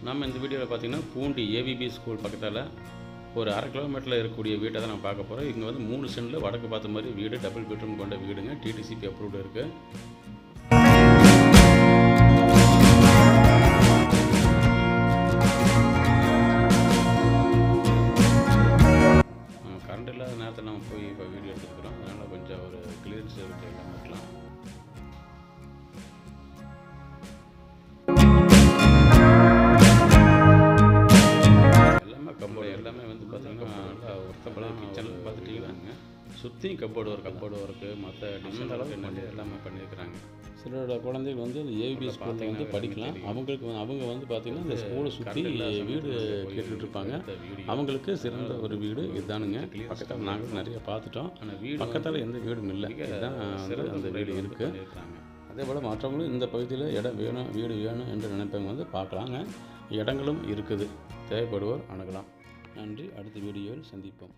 நம்ம இந்த வீடியோவில் பார்த்திங்கன்னா பூண்டி ஏவிபி ஸ்கூல் பக்கத்தில் ஒரு 1/2 கிலோமீட்டரில் இருக்கக்கூடிய வீட்டை தான் நம்ம பார்க்க போகிறோம். இங்கே வந்து 3 சென்டில் வடக்கு பார்த்த மாதிரி வீடு, டபுள் பெட்ரூம் கொண்ட வீடுங்க. டிடிசிபி அப்ரூவ்டு இருக்குது. கரண்ட் இல்லாத நேரத்தில் நம்ம போய் இப்போ வீடியோ எடுத்துருக்குறோம். அதனால் கொஞ்சம் ஒரு கிளியரன்ஸ் இருக்குது எல்லாம் இருக்கலாம். எல்லாமே வந்து பார்த்திங்கன்னா நல்லா ஒர்க்கபுளாக கிச்சனில் பார்த்துட்டிங்களாங்க. சுற்றியும் கப்போர்டு ஒர்க்கு மற்ற டிசைன் அளவுக்கு எல்லாமே பண்ணியிருக்கிறாங்க. சிலரோட குழந்தைகள் வந்து அந்த ஏவிபி ஸ்கூலில் வந்து படிக்கலாம். அவங்க வந்து பார்த்திங்கன்னா இந்த ஸ்கூலை சுற்றி வீடு கேட்டுக்கிட்டு இருப்பாங்க. அவங்களுக்கு சிறந்த ஒரு வீடு இதுதானுங்க. பக்கத்தில் நாங்கள் நிறைய பார்த்துட்டோம். பக்கத்தில் எந்த வீடும் இல்லை. இதுதான் அந்த வீடு இருக்குது. அதே போல் மற்றவங்களும் இந்த பகுதியில் இடம் வேணும், வீடு வேணும் என்று நினைப்பவங்க வந்து பார்க்கலாங்க. இடங்களும் இருக்குது. தேவைப்படுவோர் அணுகலாம். நன்றி. அடுத்த வீடியோவில் சந்திப்போம்.